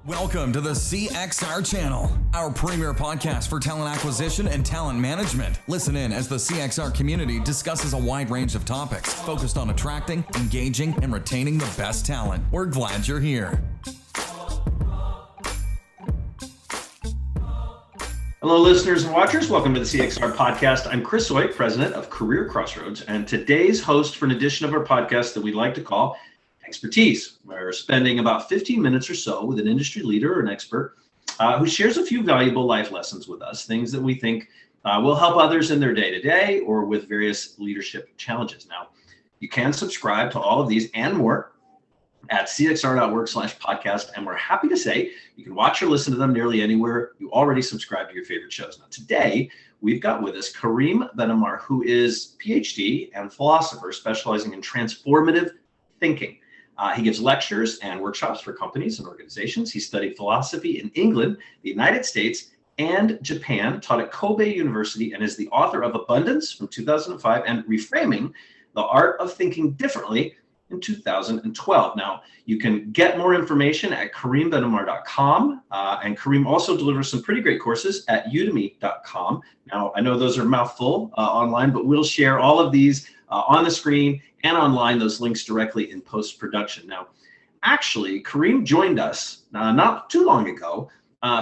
Welcome to the CXR channel, our premier podcast for talent acquisition and talent management. Listen in as the CXR community discusses a wide range of topics focused on attracting, engaging, and retaining the best talent. We're glad you're here. Hello, listeners and watchers. Welcome to the CXR podcast. I'm Chris Hoyt, president of Career Crossroads, and today's host for an edition of our podcast that we'd like to call Expertise. We're spending about 15 minutes or so with an industry leader or an expert who shares a few valuable life lessons with us, things that we think will help others in their day-to-day or with various leadership challenges. Now, you can subscribe to all of these and more at cxr.work/podcast, and we're happy to say you can watch or listen to them nearly anywhere you already subscribe to your favorite shows. Now, today, we've got with us Karim Benammar, who is PhD and philosopher specializing in transformative thinking. He gives lectures and workshops for companies and organizations. He studied philosophy in England, the United States, and Japan, taught at Kobe University, and is the author of Abundance from 2005 and Reframing, The Art of Thinking Differently in 2012. Now, you can get more information at karimbenammar.com, and Karim also delivers some pretty great courses at udemy.com. Now, I know those are a mouthful online, but we'll share all of these on the screen and online, those links directly in post-production. Now, actually, Karim joined us not too long ago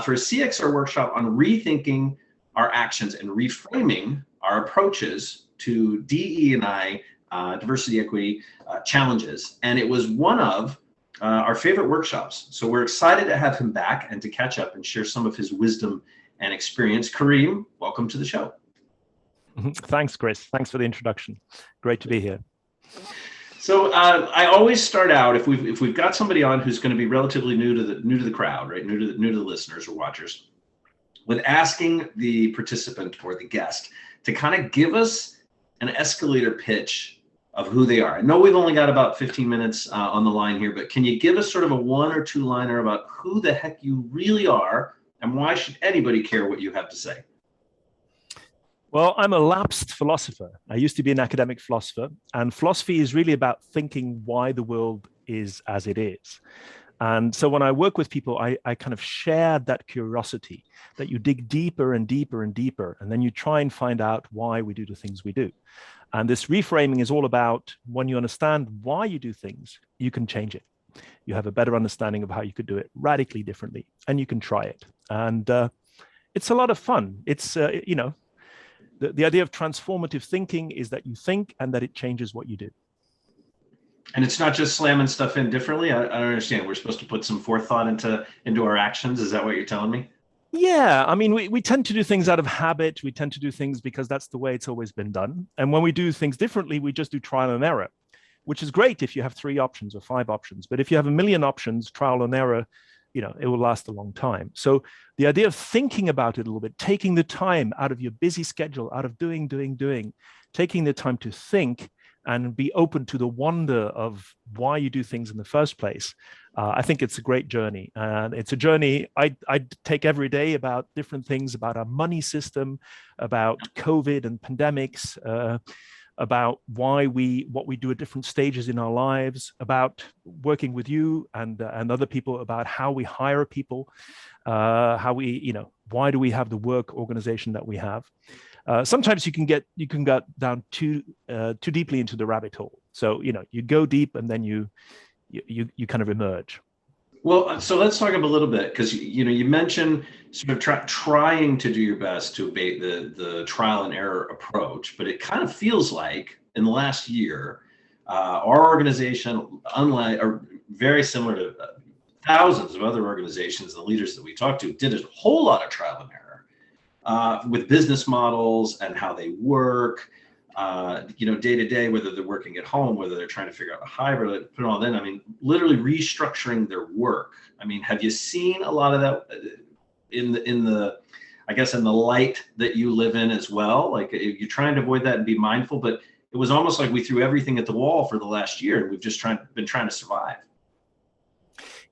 for a CXR workshop on rethinking our actions and reframing our approaches to DE&I, diversity, equity challenges. And it was one of our favorite workshops. So we're excited to have him back and to catch up and share some of his wisdom and experience. Karim, welcome to the show. Thanks, Chris. Thanks for the introduction. Great to be here. So I always start out, if we've got somebody on who's going to be relatively new to the crowd, right, new to the listeners or watchers, with asking the participant or the guest to kind of give us an escalator pitch of who they are. I know we've only got about 15 minutes on the line here, but can you give us sort of a one or two liner about who the heck you really are and why should anybody care what you have to say? Well, I'm a lapsed philosopher. I used to be an academic philosopher, and philosophy is really about thinking why the world is as it is. And so when I work with people, I kind of share that curiosity, that you dig deeper and deeper and deeper, and then you try and find out why we do the things we do. And this reframing is all about when you understand why you do things, you can change it. You have a better understanding of how you could do it radically differently, and you can try it. And it's a lot of fun. It's, the idea of transformative thinking is that you think and that it changes what you do. And it's not just slamming stuff in differently. I don't understand. We're supposed to put some forethought into our actions. Is that what you're telling me? Yeah, I mean, we tend to do things out of habit. We tend to do things because that's the way it's always been done. And when we do things differently, we just do trial and error, which is great if you have 3 options or 5 options. But if you have a million options, trial and error, it will last a long time. So the idea of thinking about it a little bit, taking the time out of your busy schedule, out of doing, taking the time to think and be open to the wonder of why you do things in the first place. I think it's a great journey. And it's a journey I take every day about different things, about our money system, about COVID and pandemics, about what we do at different stages in our lives, about working with you and other people, about how we hire people, why do we have the work organization that we have. Sometimes you can get down too deeply into the rabbit hole. So, you go deep and then you kind of emerge. Well, so let's talk a little bit, because you mentioned sort of trying to do your best to abate the trial and error approach, but it kind of feels like in the last year, our organization, unlike or very similar to thousands of other organizations, the leaders that we talked to did a whole lot of trial and error with business models and how they work. Day to day, whether they're working at home, whether they're trying to figure out a hybrid, put it all in. I mean, literally restructuring their work. I mean, have you seen a lot of that in the light that you live in as well? Like, you're trying to avoid that and be mindful, but it was almost like we threw everything at the wall for the last year, and we've just been trying to survive.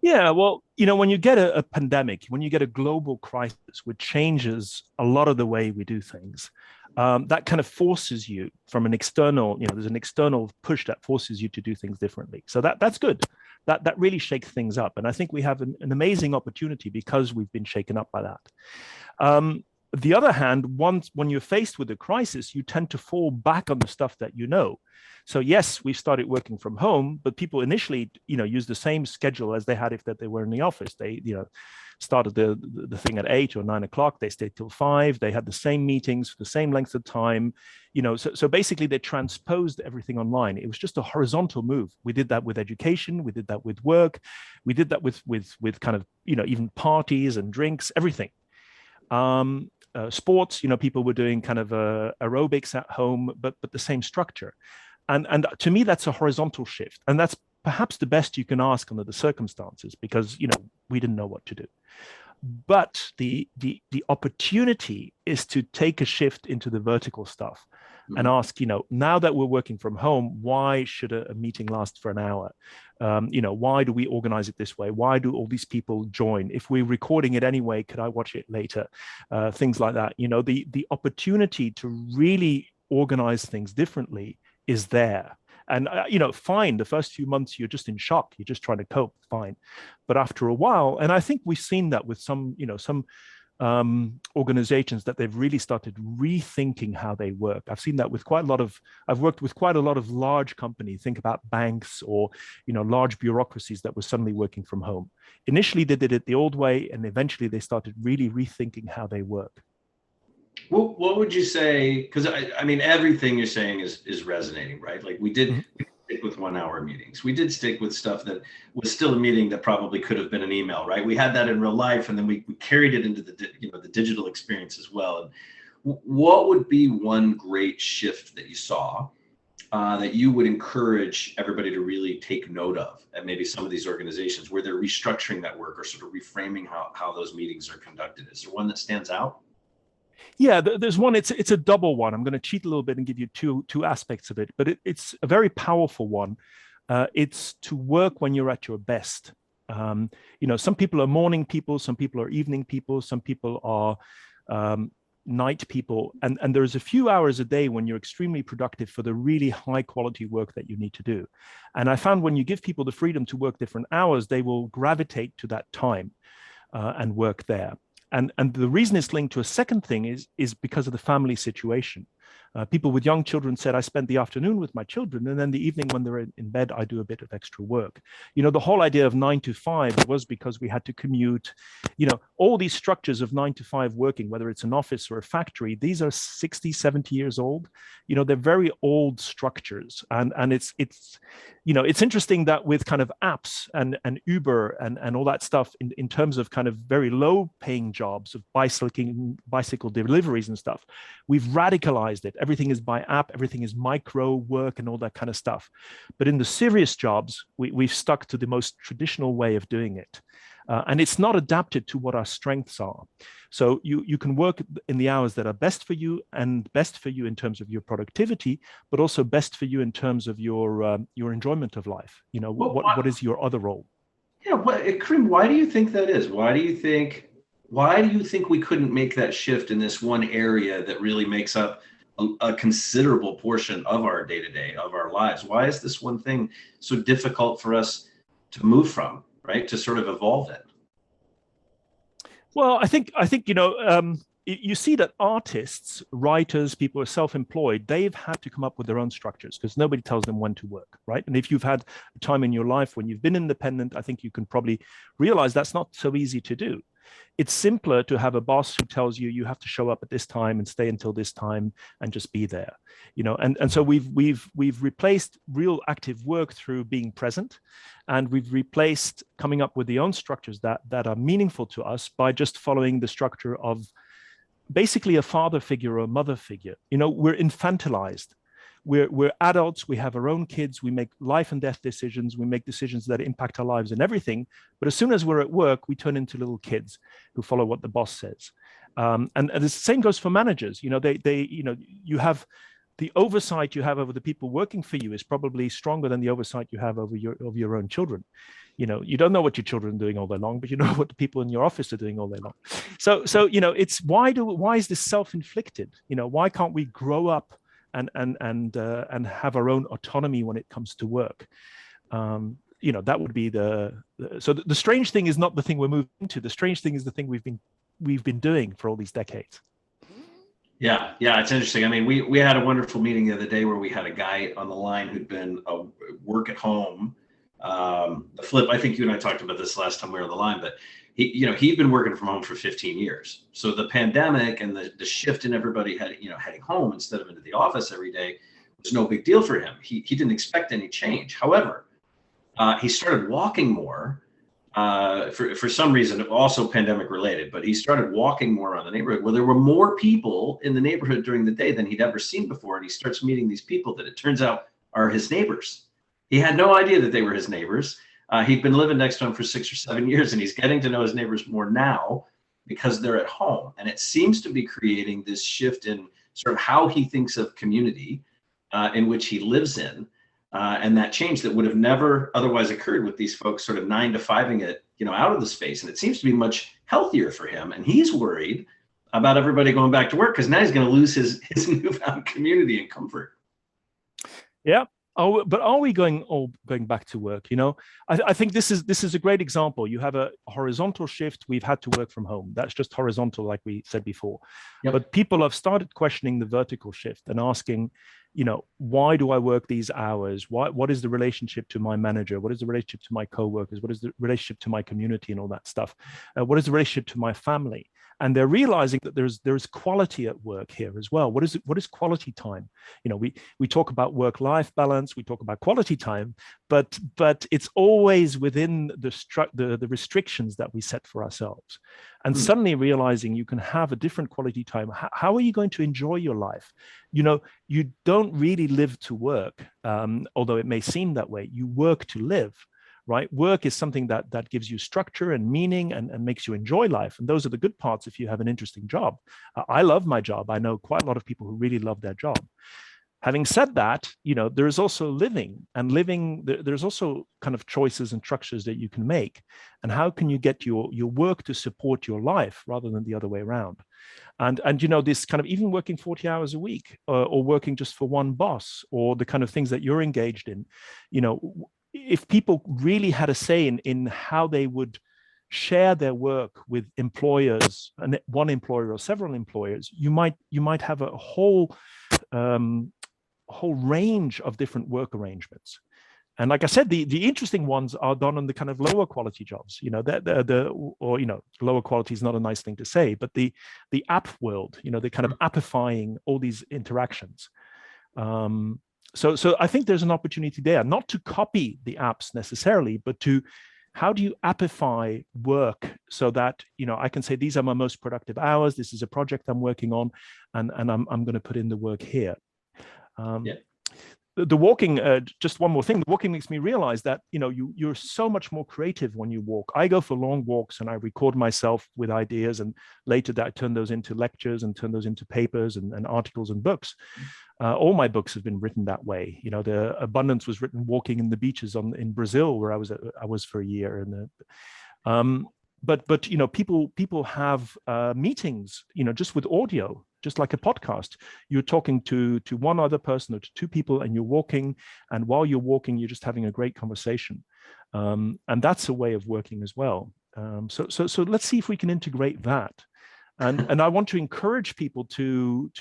Yeah, well, when you get a pandemic, when you get a global crisis, which changes a lot of the way we do things, that kind of forces you from an external, there's an external push that forces you to do things differently. So that's good. That really shakes things up. And I think we have an amazing opportunity because we've been shaken up by that. The other hand, when you're faced with a crisis, you tend to fall back on the stuff that you know. So yes, we started working from home, but people initially, use the same schedule as they had if that they were in the office. They, started the thing at 8 or 9 o'clock. They stayed till 5. They had the same meetings for the same length of time. So basically they transposed everything online. It was just a horizontal move. We did that with education. We did that with work. We did that with kind of, even parties and drinks, everything. Sports, people were doing kind of aerobics at home, but the same structure. And to me, that's a horizontal shift. And that's perhaps the best you can ask under the circumstances, because, we didn't know what to do. But the opportunity is to take a shift into the vertical stuff and ask, now that we're working from home, why should a meeting last for an hour? Why do we organize it this way? Why do all these people join? If we're recording it anyway, could I watch it later? Things like that. The opportunity to really organize things differently is there. And, fine, the first few months, you're just in shock. You're just trying to cope, fine. But after a while, and I think we've seen that with some organizations, that they've really started rethinking how they work. I've seen that with I've worked with quite a lot of large companies. Think about banks or, large bureaucracies that were suddenly working from home. Initially, they did it the old way, and eventually they started really rethinking how they work. Well, what would you say? Because I mean, everything you're saying is resonating, right? Like we did stick with 1 hour meetings. We did stick with stuff that was still a meeting that probably could have been an email, right? We had that in real life, and then we carried it into the digital experience as well. And what would be one great shift that you saw that you would encourage everybody to really take note of, and maybe some of these organizations where they're restructuring that work or sort of reframing how those meetings are conducted? Is there one that stands out? Yeah, there's one. It's a double one. I'm going to cheat a little bit and give you two aspects of it, but it's a very powerful one. It's to work when you're at your best. Some people are morning people, some people are evening people, some people are night people, and there's a few hours a day when you're extremely productive for the really high quality work that you need to do. And I found when you give people the freedom to work different hours, they will gravitate to that time and work there. And the reason it's linked to a second thing is because of the family situation. People with young children said, I spend the afternoon with my children, and then the evening when they're in bed, I do a bit of extra work. The whole idea of 9 to 5 was because we had to commute. All these structures of 9 to 5 working, whether it's an office or a factory, these are 60, 70 years old. They're very old structures. And it's interesting that with kind of apps and Uber and all that stuff in terms of kind of very low paying jobs of bicycle deliveries and stuff, we've radicalized it. Everything is by app, everything is micro work and all that kind of stuff. But in the serious jobs, we've stuck to the most traditional way of doing it. And it's not adapted to what our strengths are. So you can work in the hours that are best for you, and best for you in terms of your productivity, but also best for you in terms of your enjoyment of life. What is your other role? Yeah, Karim, why do you think that is? Why do you think we couldn't make that shift in this one area that really makes up a considerable portion of our day-to-day, of our lives? Why is this one thing so difficult for us to move from, right? To sort of evolve in? Well, I think you see that artists, writers, people who are self-employed, they've had to come up with their own structures because nobody tells them when to work, right? And if you've had a time in your life when you've been independent, I think you can probably realize that's not so easy to do. It's simpler to have a boss who tells you have to show up at this time and stay until this time and just be there, and so we've replaced real active work through being present, and we've replaced coming up with the own structures that are meaningful to us by just following the structure of basically a father figure or a mother figure. We're infantilized. We're adults, we have our own kids, we make life and death decisions, we make decisions that impact our lives and everything. But as soon as we're at work, we turn into little kids who follow what the boss says. And the same goes for managers. You have the oversight you have over the people working for you is probably stronger than the oversight you have over your own children. You don't know what your children are doing all day long, but you know what the people in your office are doing all day long. So it's why is this self-inflicted? Why can't we grow up and have our own autonomy when it comes to work? That would be so the strange thing is not the thing we're moving into. The strange thing is the thing we've been doing for all these decades. Yeah, it's interesting. I mean, we had a wonderful meeting the other day where we had a guy on the line who'd been work at home. The flip, I think you and I talked about this last time we were on the line, but he'd been working from home for 15 years. So the pandemic and the shift in everybody heading home instead of into the office every day was no big deal for him. He didn't expect any change. However, he started walking more. For some reason, also pandemic related, but he started walking more around the neighborhood. Well, there were more people in the neighborhood during the day than he'd ever seen before. And he starts meeting these people that it turns out are his neighbors. He had no idea that they were his neighbors. He'd been living next to him for 6 or 7 years, and he's getting to know his neighbors more now because they're at home. And it seems to be creating this shift in sort of how he thinks of community in which he lives in. And that change that would have never otherwise occurred with these folks sort of 9 to 5ing it, out of the space. And it seems to be much healthier for him. And he's worried about everybody going back to work because now he's going to lose his newfound community and comfort. Yeah. Oh, but are we going back to work? I think this is a great example. You have a horizontal shift. We've had to work from home. That's just horizontal, like we said before. Yep. But people have started questioning the vertical shift and asking, why do I work these hours? What is the relationship to my manager? What is the relationship to my coworkers? What is the relationship to my community and all that stuff? What is the relationship to my family? And they're realizing that there's quality at work here as well. What is quality time? We talk about work-life balance, we talk about quality time, but it's always within the restrictions that we set for ourselves. And suddenly realizing you can have a different quality time. How are you going to enjoy your life? You don't really live to work, although it may seem that way. You work to live. Right? Work is something that gives you structure and meaning and makes you enjoy life. And those are the good parts if you have an interesting job. I love my job. I know quite a lot of people who really love their job. Having said that, there is also living, and there's also kind of choices and structures that you can make. And how can you get your work to support your life rather than the other way around? And this kind of even working 40 hours a week or working just for one boss or the kind of things that you're engaged in, if people really had a say in how they would share their work with employers, and one employer or several employers, you might have a whole range of different work arrangements. And like I said, the interesting ones are done on the kind of lower quality jobs. Lower quality is not a nice thing to say, but the app world, the kind of appifying all these interactions. So I think there's an opportunity there, not to copy the apps necessarily, but to how do you appify work so that, I can say, these are my most productive hours. This is a project I'm working on, and I'm going to put in the work here. The walking, just one more thing, the walking makes me realize that, you're so much more creative when you walk. I go for long walks and I record myself with ideas, and later that I turn those into lectures and turn those into papers and articles and books. All my books have been written that way. The Abundance was written walking in the beaches in Brazil, where I was for a year. But people have meetings, just with audio, just like a podcast. You're talking to one other person or to two people, and you're walking. And while you're walking, you're just having a great conversation. And that's a way of working as well. So let's see if we can integrate that. And I want to encourage people to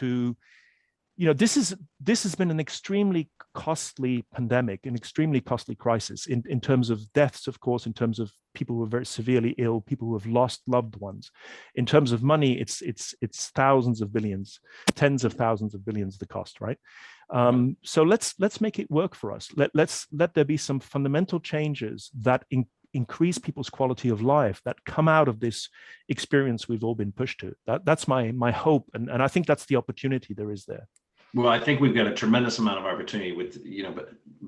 this has been an extremely costly pandemic, an extremely costly crisis in terms of deaths, of course, in terms of people who are very severely ill, people who have lost loved ones. In terms of money, it's thousands of billions, tens of thousands of billions the cost, right? So let's make it work for us. Let there be some fundamental changes that increase people's quality of life that come out of this experience we've all been pushed to. That's my hope, and I think that's the opportunity there is there. Well, I think we've got a tremendous amount of opportunity with,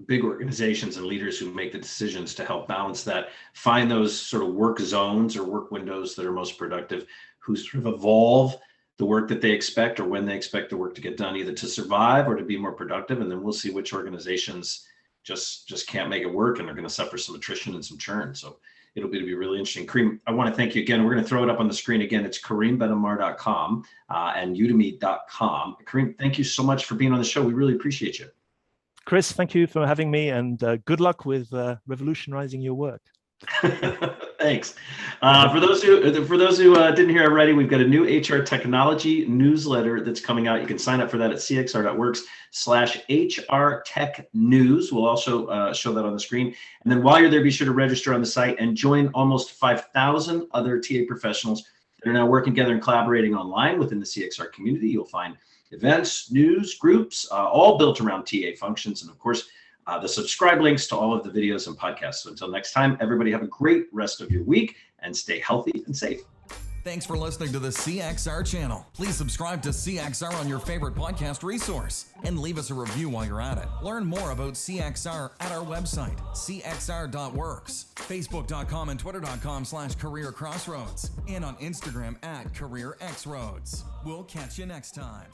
big organizations and leaders who make the decisions to help balance that, find those sort of work zones or work windows that are most productive, who sort of evolve the work that they expect or when they expect the work to get done, either to survive or to be more productive. And then we'll see which organizations just can't make it work and are going to suffer some attrition and some churn. So it'll be really interesting. Karim, I want to thank you again. We're going to throw it up on the screen again. It's KarimBenammar.com and udemy.com. Karim, thank you so much for being on the show. We really appreciate you. Chris, thank you for having me, and good luck with revolutionizing your work. Thanks. For those who didn't hear already, we've got a new HR technology newsletter that's coming out. You can sign up for that at cxr.works/HR Tech News. We'll also show that on the screen. And then while you're there, be sure to register on the site and join almost 5,000 other TA professionals that are now working together and collaborating online within the CXR community. You'll find events, news, groups, all built around TA functions. And of course, the subscribe links to all of the videos and podcasts. So until next time, everybody have a great rest of your week and stay healthy and safe. Thanks for listening to the CXR channel. Please subscribe to CXR on your favorite podcast resource and leave us a review while you're at it. Learn more about CXR at our website, cxr.works, facebook.com and twitter.com/careercrossroads, and on Instagram at careerxroads. We'll catch you next time.